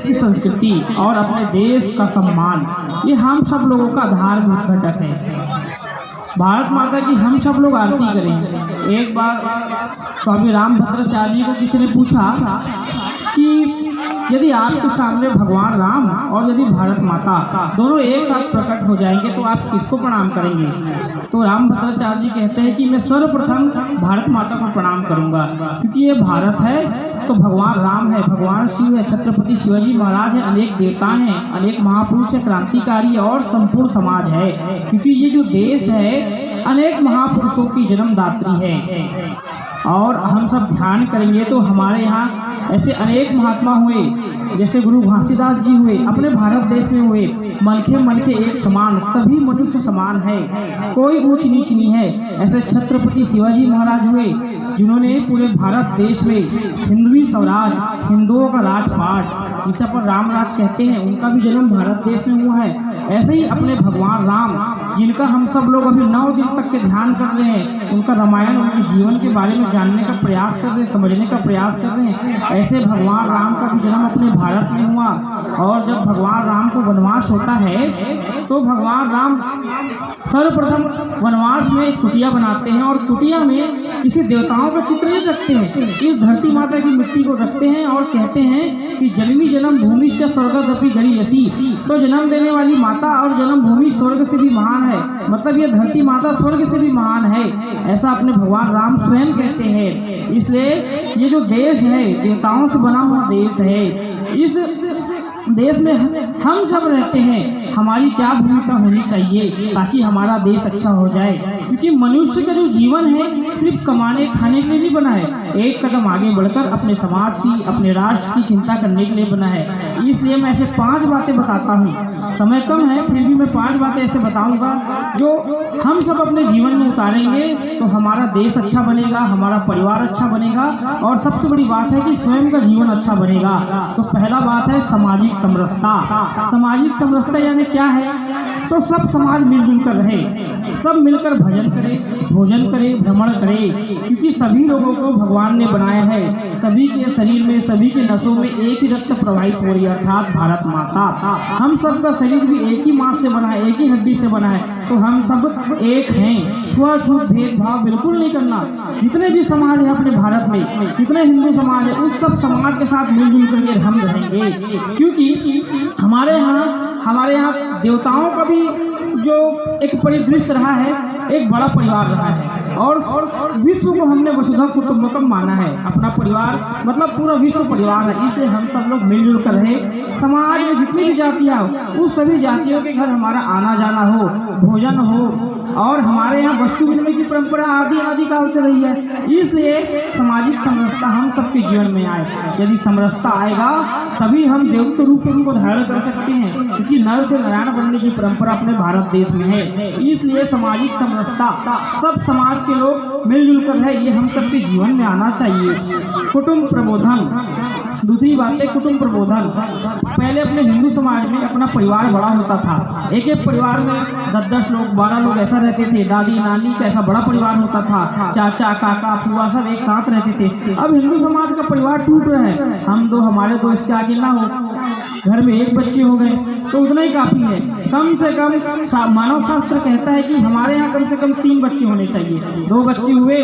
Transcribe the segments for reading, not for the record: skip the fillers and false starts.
देश की संस्कृति और अपने देश का सम्मान, ये हम सब लोगों का आधारभूत घटक है। भारत माता की हम सब लोग आरती करें। एक बार स्वामी रामभद्राचार्य जी को किसी ने पूछा कि यदि आपके सामने भगवान राम और यदि भारत माता दोनों एक साथ प्रकट हो जाएंगे तो आप किसको प्रणाम करेंगे? तो रामभद्राचार्य जी कहते हैं कि मैं सर्वप्रथम भारत माता को प्रणाम करूंगा, क्योंकि ये भारत है तो भगवान राम है, भगवान शिव है, छत्रपति शिवाजी महाराज है, अनेक देवता हैं, अनेक महापुरुष है, क्रांतिकारी और संपूर्ण समाज है, क्योंकि ये जो देश है अनेक महापुरुषों की जन्मदात्री है। और हम सब ध्यान करेंगे तो हमारे यहाँ ऐसे अनेक महात्मा हुए, जैसे गुरु घासीदास जी हुए, अपने भारत देश में हुए। मन के एक समान, सभी मनुष्य समान है, कोई ऊंच नीच नहीं है। ऐसे छत्रपति शिवाजी महाराज हुए जिन्होंने पूरे भारत देश में हिंदवी स्वराज, हिंदुओं का राजपाट, जिसे पर रामराज कहते हैं, उनका भी जन्म भारत देश में हुआ है। ऐसे ही अपने भगवान राम, जिनका हम सब लोग अभी 9 दिन तक के ध्यान कर रहे हैं, उनका रामायण, उनके जीवन के बारे में जानने का प्रयास कर रहे हैं, समझने का प्रयास कर रहे हैं। ऐसे भगवान राम का भी जन्म अपने भारत में हुआ। और जब भगवान राम को वनवास होता है तो भगवान राम सर्वप्रथम वनवास में एक कुटिया बनाते हैं और कुटिया में किसी देवताओं का चित्र नहीं रखते हैं, इस धरती माता की मिट्टी को रखते हैं और कहते हैं कि जन्मी जन्म भूमि से स्वर्गदपि गरी यसी, तो जन्म देने वाली माता और जन्म भूमि स्वर्ग से भी महान है, मतलब ये धरती माता स्वर्ग से भी महान है, ऐसा अपने भगवान राम स्वयं कहते हैं। इसलिए ये जो देश है देवताओं से बना हुआ देश है, इस देश में हम सब रहते हैं, हमारी क्या भूमिका होनी चाहिए ताकि हमारा देश अच्छा हो जाए? क्योंकि मनुष्य का जो जीवन है सिर्फ कमाने खाने के लिए नहीं बना है, एक कदम आगे बढ़कर अपने समाज की, अपने राष्ट्र की चिंता करने के लिए बना है। इसलिए मैं ऐसे 5 बातें बताता हूँ, समय कम है फिर भी मैं 5 बातें ऐसे बताऊंगा जो हम सब अपने जीवन में उतारेंगे तो हमारा देश अच्छा बनेगा, हमारा परिवार अच्छा बनेगा और सबसे बड़ी बात है कि स्वयं का जीवन अच्छा बनेगा। तो पहला बात है सामाजिक समरसता। सामाजिक समरसता यानी क्या है? तो सब समाज मिलजुल कर रहे, सब मिलकर भजन करे, भोजन करे, भ्रमण करे, क्योंकि सभी लोगों को भगवान ने बनाया है, सभी के शरीर में, सभी के नसों में एक ही रक्त प्रवाहित हो रही है, अर्थात भारत माता। हम सबका शरीर भी एक ही मांस से बना है, एक ही हड्डी से बना है, तो हम सब एक हैं। छुआछूत भेदभाव बिल्कुल नहीं करना। जितने भी समाज है अपने भारत में, जितने हिंदू समाज है, उस सब समाज के साथ मिलजुल करके हम रहेंगे, क्योंकि हमारे यहाँ देवताओं का भी जो एक परिदृश्य रहा है, एक बड़ा परिवार रहा है और विश्व को हमने वसुधा कुटुंबकम माना है। अपना परिवार मतलब पूरा विश्व परिवार है, इसे हम सब लोग मिलजुल कर रहे। समाज में जितनी भी जातियाँ हो उस सभी जातियों के घर हमारा आना जाना हो, भोजन हो और हमारे यहाँ वस्तु विनिमय की परंपरा आदि काल से रही है। इसलिए सामाजिक समरसता हम सबके जीवन में आए। यदि समरसता आएगा तभी हम देवत्व रूप को धारण कर सकते हैं, क्योंकि नर से नारायण बनने की परंपरा अपने भारत देश में है। इसलिए सामाजिक समरसता, सब समाज के लोग मिलजुल कर है, ये हम सबके जीवन में आना चाहिए। कुटुंब प्रबोधन, दूसरी बात है कुटुंब प्रबोधन। पहले अपने हिंदू समाज में अपना परिवार बड़ा होता था, एक एक परिवार में 10-10 लोग, 12 लोग ऐसा रहते थे, दादी नानी का ऐसा बड़ा परिवार होता था, चाचा काका फूफा सब एक साथ रहते थे। अब हिंदू समाज का परिवार टूट रहा है, हम दो हमारे दो, इसके आगे ना हो, घर में 1 बच्चे हो गए तो उतना ही काफी है। कम से कम मानव शास्त्र कहता है कि हमारे यहाँ कम से कम 3 बच्चे होने चाहिए। 2 बच्चे हुए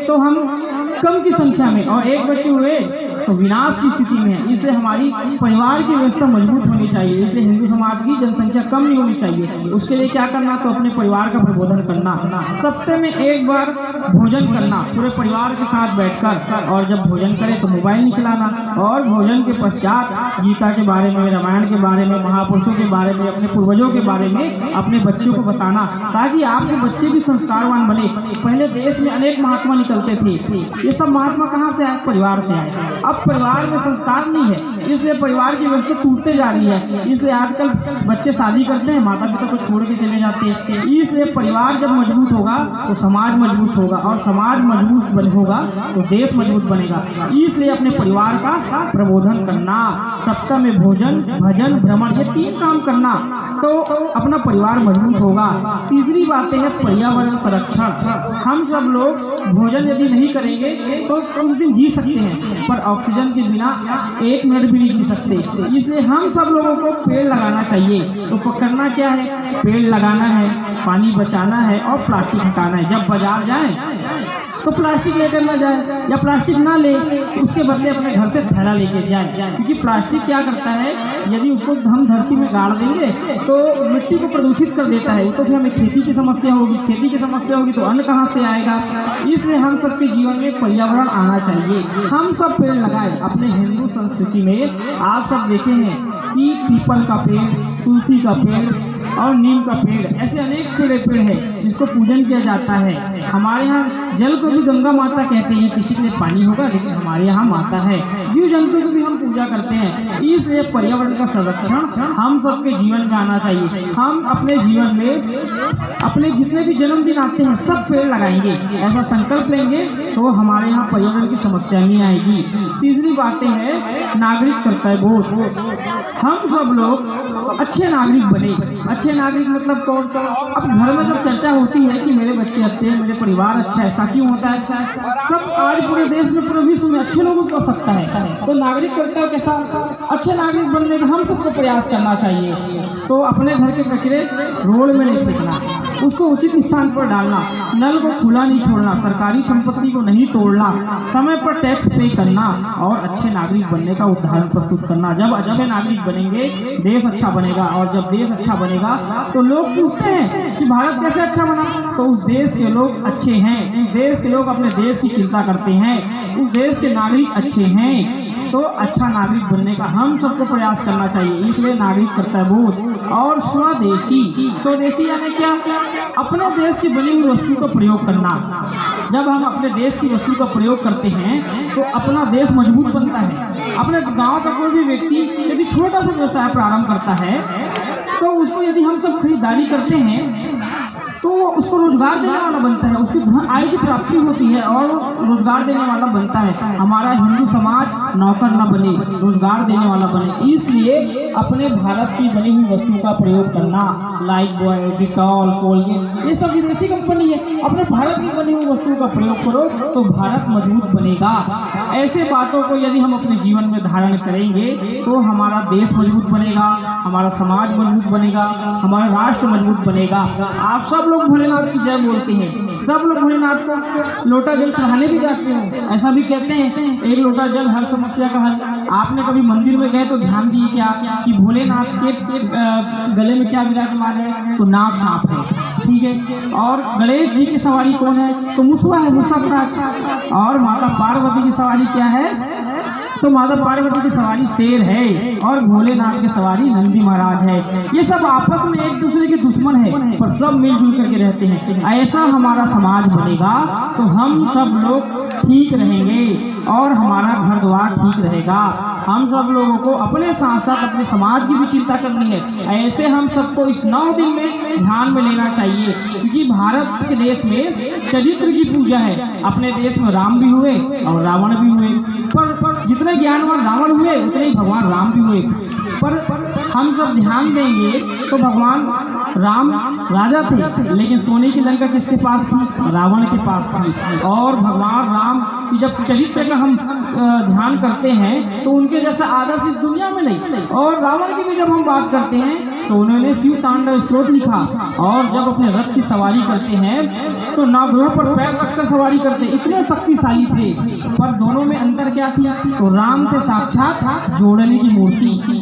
तो हम कम की संख्या में और 1 बच्चे हुए तो विनाश की स्थिति में है। इससे हमारी परिवार की व्यवस्था मजबूत होनी चाहिए। इसलिए हिंदू समाज की जनसंख्या कम नहीं होनी चाहिए। उसके लिए क्या करना? तो अपने परिवार का प्रबोधन करना, सप्ताह में 1 बार भोजन करना पूरे परिवार के साथ बैठकर, और जब भोजन करें तो मोबाइल नहीं चलाना, और भोजन के पश्चात गीता के बारे में, रामायण के बारे में, महापुरुषों के बारे में, अपने पूर्वजों के बारे में अपने बच्चों को बताना, ताकि आपके बच्चे भी संस्कारवान बने। पहले देश में अनेक महात्मा निकलते थे, ये सब महात्मा कहाँ से आए? परिवार से आए। अब परिवार में संस्कार नहीं है, इसलिए परिवार की व्यवस्था टूटते जा रही है। इसलिए आजकल बच्चे शादी करते हैं, माता पिता को छोड़ के चले जाते हैं। इसलिए परिवार जब मजबूत होगा तो समाज मजबूत होगा, और समाज मजबूत होगा तो देश मजबूत बनेगा। इसलिए अपने परिवार का प्रबोधन करना, सप्ताह में भोजन, भजन, भ्रमण, ये 3 काम करना तो अपना परिवार मजबूत होगा। तीसरी बात है पर्यावरण संरक्षण। हम सब लोग भोजन यदि नहीं करेंगे तो उस दिन जी सकते हैं, पर ऑक्सीजन के बिना 1 मिनट भी नहीं जी सकते। इसलिए हम सब लोगों को पेड़ लगाना चाहिए। तो करना क्या है, पेड़ लगाना है, पानी बचाना है और प्लास्टिक हटाना है। जब बाजार जाए तो प्लास्टिक लेकर ना जाए, या प्लास्टिक ना ले उसके बदले अपने घर से थैला लेके जाए, क्योंकि प्लास्टिक क्या करता है, यदि उसको हम धरती में गाड़ देंगे तो मिट्टी को प्रदूषित कर देता है। तो फिर हमें खेती की समस्या होगी, खेती की समस्या होगी तो अन्न कहाँ से आएगा। इसलिए हम सबके जीवन में पर्यावरण आना चाहिए। हम सब पेड़ लगाए। अपने हिंदू संस्कृति में आप सब देखे हैं कि पीपल का पेड़, तुलसी का पेड़ और नीम का पेड़, ऐसे अनेक पेड़ है जिसको पूजन किया जाता है। हमारे यहाँ जल को भी गंगा माता कहते हैं, किसी के लिए पानी होगा लेकिन हमारे यहाँ माता है। जीव जंतु की भी हम पूजा करते हैं। इसलिए पर्यावरण का संरक्षण हम सबके जीवन में आना चाहिए। हम अपने जीवन में अपने जितने भी जन्मदिन आते हैं सब पेड़ लगाएंगे, ऐसा संकल्प लेंगे तो हमारे यहाँ पर्यावरण की समस्या नहीं आएगी। तीसरी बातें हैं नागरिक कर्तव्य बोध। हम सब लोग अच्छे नागरिक बने। अच्छे नागरिक मतलब कौन? अब घर में जब चर्चा होती है कि मेरे बच्चे अच्छे हैं, मेरे परिवार अच्छा है, ऐसा क्यों होता है? सब आज पूरे देश में, पूरे विश्व में अच्छे लोगों को सकता है। तो नागरिक कर्तव्य के साथ अच्छे नागरिक बनने का हम सबको प्रयास करना चाहिए। तो अपने घर के कचरे रोड में नहीं फेंकना, उसको उचित स्थान पर डालना, नल को खुला नहीं छोड़ना, सरकारी संपत्ति को नहीं तोड़ना, समय पर टैक्स पे करना और अच्छे नागरिक बनने का उदाहरण प्रस्तुत करना। जब अच्छे नागरिक बनेंगे देश अच्छा बनेगा, और जब देश अच्छा बनेगा तो लोग पूछते हैं कि भारत कैसे अच्छा बना, तो उस देश के लोग अच्छे हैं, उस देश के लोग अपने देश की चिंता करते हैं, उस देश के नागरिक अच्छे हैं। तो अच्छा नागरिक बनने का हम सबको प्रयास करना चाहिए। इसलिए नागरिक कर्तव्य बोध और स्वदेशी। स्वदेशी यानी क्या? अपने देश की बनी हुई वस्तु का प्रयोग करना। जब हम अपने देश की वस्तु का प्रयोग करते हैं तो अपना देश मजबूत बनता है। अपने गांव का कोई भी व्यक्ति यदि छोटा सा व्यवसाय प्रारंभ करता है तो उसको यदि हम सब खरीदारी करते हैं तो उसको रोजगार देने वाला बनता है, उसकी आय की प्राप्ति होती है और रोजगार देने वाला बनता है। हमारा हिंदू समाज नौकर न बने, रोजगार देने वाला बने। इसलिए अपने भारत की बनी हुई वस्तु का प्रयोग करना, लाइफ बॉय, डिटॉल, कोलगेट, ये सब विदेशी कंपनी है। अपने भारत की बनी हुई वस्तु का प्रयोग करो तो भारत मजबूत बनेगा। ऐसे बातों को यदि हम अपने जीवन में धारण करेंगे तो हमारा देश मजबूत बनेगा, हमारा समाज मजबूत बनेगा, हमारा राष्ट्र मजबूत बनेगा। आप सब लोग भोलेनाथ की जय बोलते हैं, सब लोग भोलेनाथ को लोटा जल चढ़ाने भी जाते हैं। ऐसा भी कहते हैं एक लोटा जल हर समस्या का हल। आपने कभी मंदिर में गए तो ध्यान दिए क्या कि भोलेनाथ के गले में क्या विराजमान है? तो नाग सांप है, ठीक है। और गणेश जी की सवारी कौन है? तो मुसवा है, मूषक। और माता पार्वती की सवारी क्या है? तो माता पार्वती की सवारी शेर है और भोलेनाथ की सवारी नंदी महाराज है। ये सब आपस में एक दूसरे के दुश्मन है पर सब मिलजुल करके रहते हैं। ऐसा हमारा समाज बनेगा तो हम सब लोग ठीक रहेंगे और हमारा घर द्वार ठीक रहेगा। हम सब लोगों को अपने साथ साथ अपने समाज की भी चिंता करनी है। ऐसे हम सबको इस 9 दिन में ध्यान में लेना चाहिए, क्योंकि भारत के देश में चरित्र की पूजा है। अपने देश में राम भी हुए और रावण भी हुए, पर जितने ज्ञानवान रावण हुए उतने ही भगवान राम भी हुए। पर हम सब ध्यान देंगे तो भगवान राम राजा थे, लेकिन सोने की लंका किसके पास थी? रावण के पास थी। और भगवान राम की जब चरित्र का हम ध्यान करते हैं तो उनके जैसा आदर्श इस दुनिया में नहीं। और रावण की भी जब हम बात करते हैं तो उन्होंने शिव तांडव स्तोत्र लिखा, और जब अपने रथ की सवारी करते हैं तो नवग्रह पर पैर रखकर सवारी करते, इतने शक्तिशाली थे। पर दोनों में अंतर क्या थी? तो राम थे साक्षात जोड़ने की मूर्ति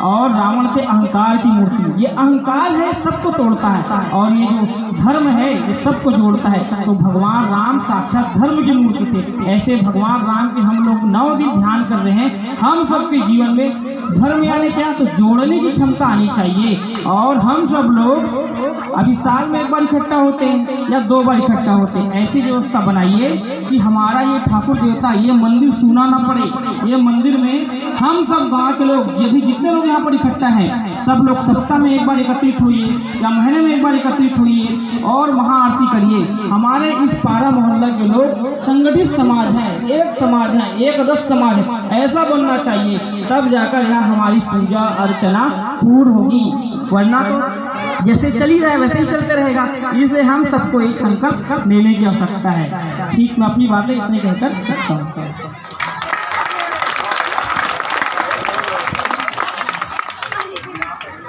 और रावण थे अहंकार की मूर्ति। ये अहंकार है सबको तोड़ता है और ये जो धर्म है ये सबको जोड़ता है। तो भगवान राम साक्षात धर्म की मूर्ति थे। ऐसे भगवान राम के हम लोग 9 दिन ध्यान कर रहे हैं। हम सबके जीवन में धर्म यानी क्या? तो जोड़ने की क्षमता आनी चाहिए। और हम सब लोग अभी साल में 1 बार इकट्ठा होते हैं या 2 बार इकट्ठा होते हैं। ऐसी व्यवस्था बनाइए कि हमारा ये ठाकुर देवता, ये मंदिर सूना ना पड़े। ये मंदिर में हम सब गांव के लोग, ये भी जितने लोग यहाँ पर इकट्ठा हैं, सब लोग सप्ताह में 1 बार एकत्रित होइए या महीने में 1 बार एकत्रित होइए और महाआरती करिए। हमारे इस पारा मोहल्ला के लोग संगठित समाज है, एक समाज है, एक आदर्श समाज है। ऐसा बनना चाहिए, तब जाकर यहाँ हमारी पूजा अर्चना पूर्ण होगी। वरना तो जैसे चल ही रहा है वैसे ही चलते रहेगा, इसलिए हम सबको एक संकल्प लेने की आवश्यकता है। ठीक, मैं अपनी बातें इतनी कहकर सकता हूँ।